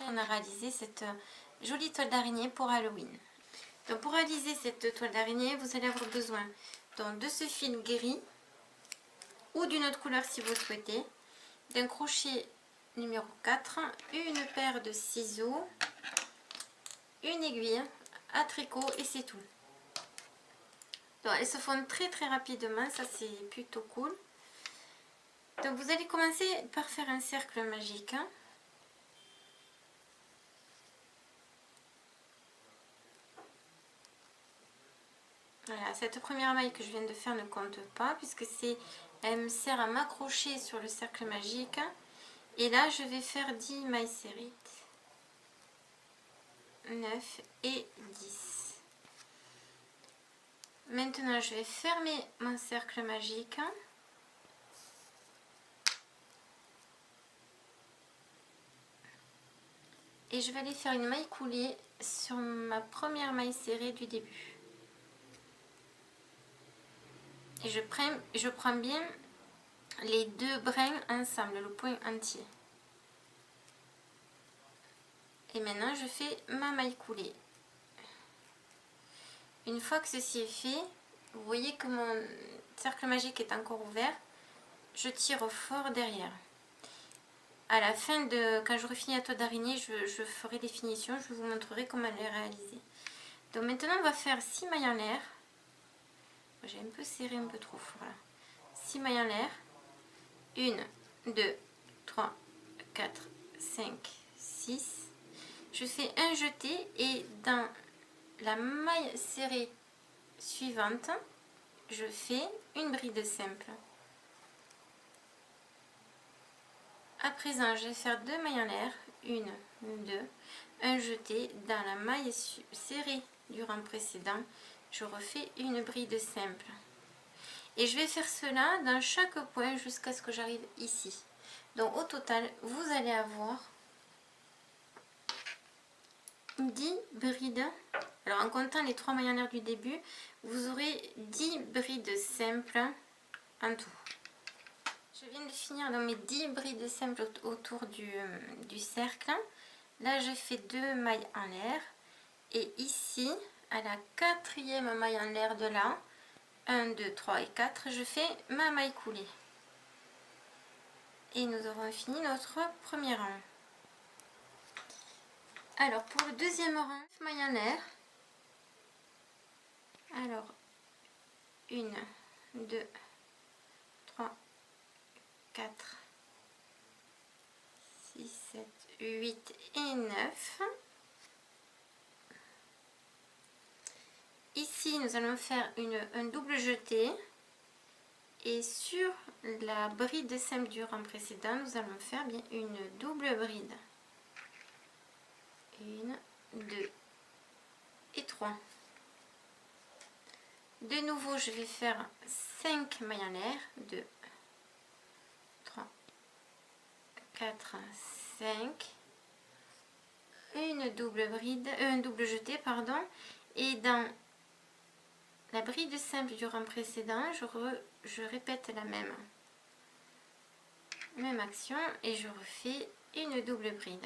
on a réalisé cette jolie toile d'araignée pour Halloween. Donc pour réaliser cette toile d'araignée, vous allez avoir besoin donc, de ce fil gris ou d'une autre couleur si vous le souhaitez, d'un crochet numéro 4, une paire de ciseaux, une aiguille à tricot et c'est tout. Donc elles se font très rapidement, ça c'est plutôt cool. Donc vous allez commencer par faire un cercle magique. Voilà, cette première maille que je viens de faire ne compte pas puisque elle me sert à m'accrocher sur le cercle magique. Et là, je vais faire 10 mailles serrées. 9 et 10. Maintenant, je vais fermer mon cercle magique. Et je vais aller faire une maille coulée sur ma première maille serrée du début. Et je prends bien les deux brins ensemble, le point entier. Et maintenant, je fais ma maille coulée. Une fois que ceci est fait, vous voyez que mon cercle magique est encore ouvert. Je tire fort derrière. À la fin quand j'aurai fini la toile d'araignée, je ferai des finitions, je vous montrerai comment les réaliser. Donc maintenant, on va faire 6 mailles en l'air. J'ai un peu serré, un peu trop, voilà. 6 mailles en l'air. 1, 2, 3, 4, 5, 6. Je fais un jeté et dans la maille serrée suivante, je fais une bride simple. À présent, je vais faire 2 mailles en l'air, 1, 2, un jeté dans la maille serrée du rang précédent, je refais une bride simple. Et je vais faire cela dans chaque point jusqu'à ce que j'arrive ici. Donc au total, vous allez avoir 10 brides. Alors en comptant les 3 mailles en l'air du début, vous aurez 10 brides simples en tout. Je viens de finir dans mes 10 brides simples autour du cercle. Là, je fais 2 mailles en l'air. Et ici, à la 4e maille en l'air de là, 1, 2, 3 et 4, je fais ma maille coulée. Et nous aurons fini notre premier rang. Alors, pour le deuxième rang, 9 mailles en l'air. Alors, 1, 2, 3, 4, 6, 7, 8 et 9. Ici, nous allons faire un double jeté. Et sur la bride simple du rang précédent, nous allons faire bien une double bride. 1, 2 et 3. De nouveau, je vais faire 5 mailles en l'air. 2, 3, 4, 5. Une double bride, un double jeté, pardon. Et dans la bride simple du rang précédent, je répète la même action et je refais une double bride.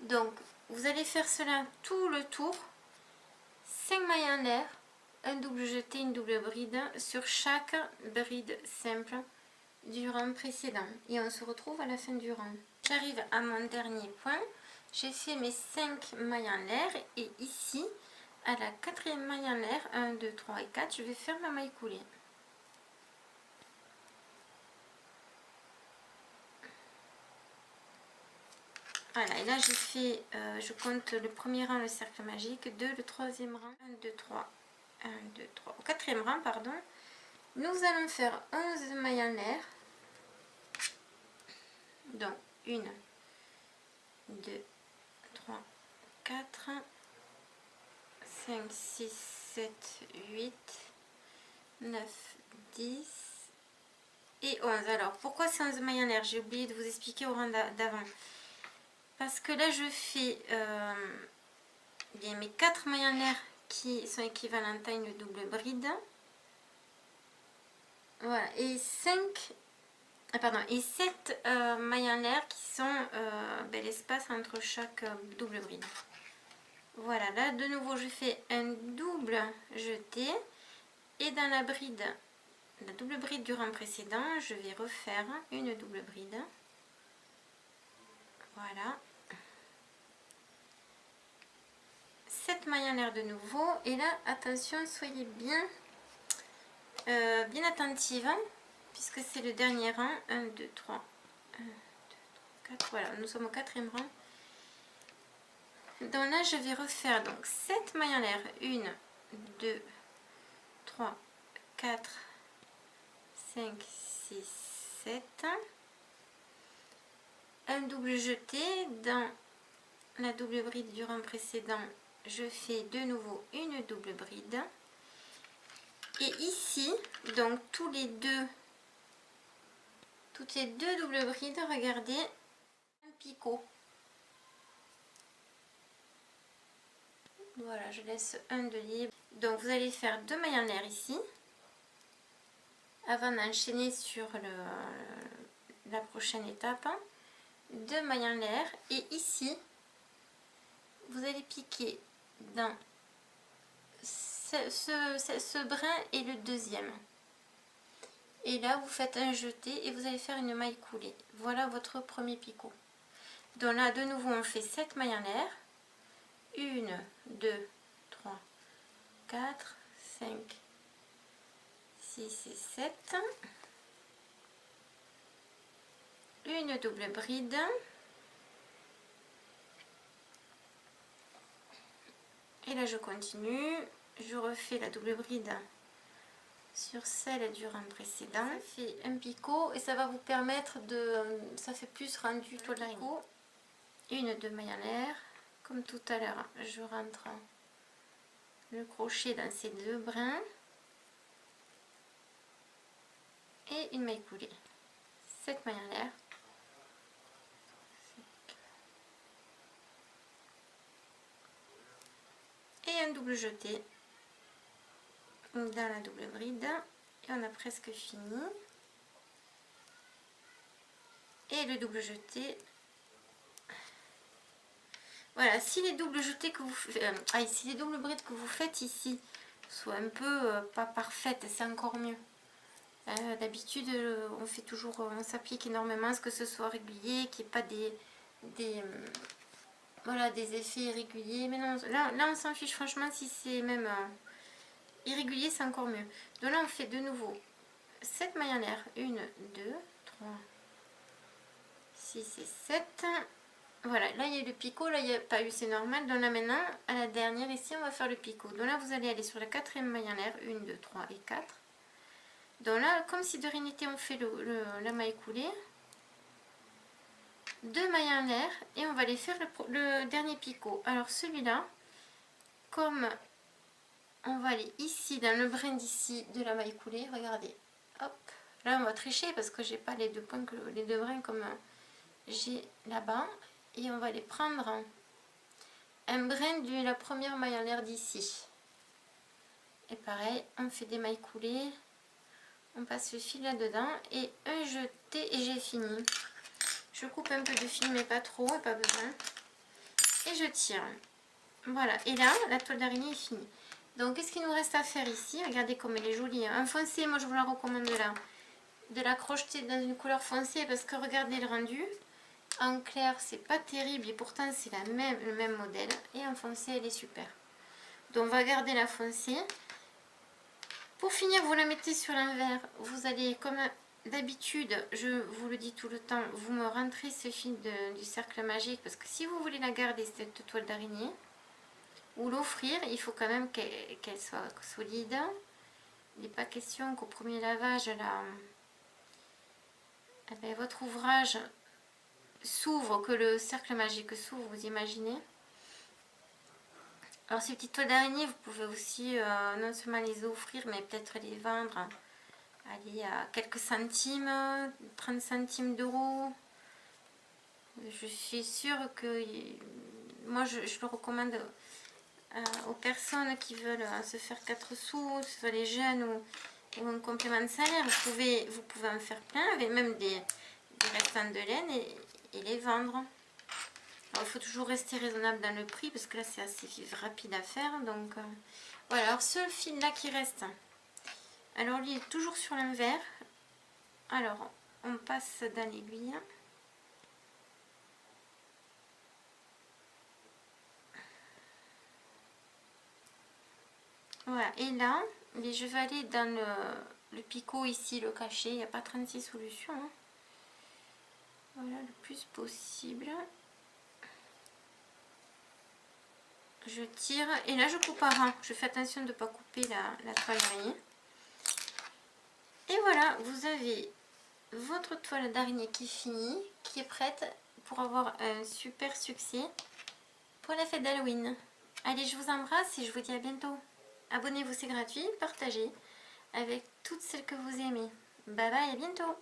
Donc, vous allez faire cela tout le tour. 5 mailles en l'air, un double jeté, une double bride sur chaque bride simple du rang précédent. Et on se retrouve à la fin du rang. J'arrive à mon dernier point. J'ai fait mes 5 mailles en l'air et ici, à la 4e maille en l'air, 1, 2, 3 et 4, je vais faire ma maille coulée. Voilà, et là j'ai fait, je compte le premier rang, le cercle magique, 2, le troisième rang, 1, 2, 3, 1, 2, 3, au quatrième rang, pardon. Nous allons faire 11 mailles en l'air. Donc, 1, 2, 3, 4, 5, 6, 7, 8, 9, 10 et 11. Alors, pourquoi c'est 11 mailles en l'air? J'ai oublié de vous expliquer au rang d'avant. Parce que là, je fais bien mes 4 mailles en l'air qui sont équivalentes à une double bride. Voilà, et 5 pardon, et 7 mailles en l'air qui sont l'espace entre chaque double bride. Voilà, là de nouveau je fais un double jeté et dans la double bride du rang précédent, je vais refaire une double bride. Voilà. 7 mailles en l'air de nouveau. Et là, attention, soyez bien, bien attentive, hein, puisque c'est le dernier rang. 1, 2, 3, 1, 2, 3, 4. Voilà, nous sommes au 4e rang. Donc là, je vais refaire donc 7 mailles en l'air. 1, 2, 3, 4, 5, 6, 7. Un double jeté dans la double bride du rang précédent. Je fais de nouveau une double bride. Et ici, donc toutes les deux doubles brides, regardez, un picot. Voilà, je laisse un de libre. Donc vous allez faire 2 mailles en l'air ici, avant d'enchaîner sur la prochaine étape. 2 mailles en l'air, et ici, vous allez piquer dans ce brin et le deuxième. Et là, vous faites un jeté et vous allez faire une maille coulée. Voilà votre premier picot. Donc là, de nouveau, on fait 7 mailles en l'air. 1, 2, 3, 4, 5, 6 et 7. Une double bride. Et là, je continue. Je refais la double bride sur celle du rang précédent. Ça fait un picot et ça va vous permettre ça fait plus rendu toile d'araignée. Une, 2 mailles en l'air. Comme tout à l'heure, je rentre le crochet dans ces deux brins. Et une maille coulée. 7 mailles en l'air. Et un double jeté dans la double bride. Et on a presque fini. Et le double jeté. Voilà, si les doubles jetés que vous si les doubles brides que vous faites ici soient un peu pas parfaites, c'est encore mieux. D'habitude, on fait toujours, on s'applique énormément à ce que ce soit régulier, qu'il n'y ait pas voilà, des effets irréguliers. Mais non, là on s'en fiche, franchement, si c'est même irrégulier, c'est encore mieux. Donc là, on fait de nouveau 7 mailles en l'air. 1, 2, 3, 6 et 7. Voilà, là il y a eu le picot, là il n'y a pas eu, c'est normal. Donc là maintenant, à la dernière ici, on va faire le picot. Donc là, vous allez aller sur la 4e maille en l'air. 1, 2, 3 et 4. Donc là, comme si de rien n'était, on fait la maille coulée. 2 mailles en l'air et on va aller faire le dernier picot. Alors celui-là, comme on va aller ici, dans le brin d'ici de la maille coulée, regardez. Hop, là on va tricher parce que j'ai pas les deux points, les deux brins comme j'ai là-bas. Et on va aller prendre un brin de la première maille en l'air d'ici. Et pareil, on fait des mailles coulées. On passe le fil là-dedans et un jeté et j'ai fini. Je coupe un peu de fil mais pas trop, pas besoin. Et je tire. Voilà, et là, la toile d'araignée est finie. Donc, qu'est-ce qu'il nous reste à faire ici? Regardez comme elle est jolie. Un foncé, moi je vous la recommande de la crocheter dans une couleur foncée parce que regardez le rendu. En clair, c'est pas terrible et pourtant c'est le même modèle. Et en foncé, elle est super. Donc, on va garder la foncée. Pour finir, vous la mettez sur l'envers. Vous allez, comme d'habitude, je vous le dis tout le temps, vous me rentrez ce fil du cercle magique parce que si vous voulez la garder, cette toile d'araignée, ou l'offrir, il faut quand même qu'elle soit solide. Il n'est pas question qu'au premier lavage, votre ouvrage s'ouvre, que le cercle magique s'ouvre, vous imaginez. Alors ces petites toiles d'araignée, vous pouvez aussi non seulement les offrir, mais peut-être les vendre allez, à quelques centimes, 30 centimes d'euros. Je suis sûre que moi je le recommande aux personnes qui veulent se faire 4 sous, soit les jeunes ou ou un complément de salaire. Vous pouvez en faire plein avec même des restants de laine et les vendre. Alors, il faut toujours rester raisonnable dans le prix parce que là c'est assez rapide à faire. Donc voilà, alors ce fil là qui reste, alors lui il est toujours sur l'envers. Alors on passe dans l'aiguille. Voilà, et là je vais aller dans le picot ici, le cachet, il n'y a pas 36 solutions. Hein. Voilà, le plus possible. Je tire et là je coupe à rang. Je fais attention de ne pas couper la toile d'araignée. Et voilà, vous avez votre toile d'araignée qui est finie, qui est prête pour avoir un super succès pour la fête d'Halloween. Allez, je vous embrasse et je vous dis à bientôt. Abonnez-vous, c'est gratuit, partagez avec toutes celles que vous aimez. Bye bye, à bientôt.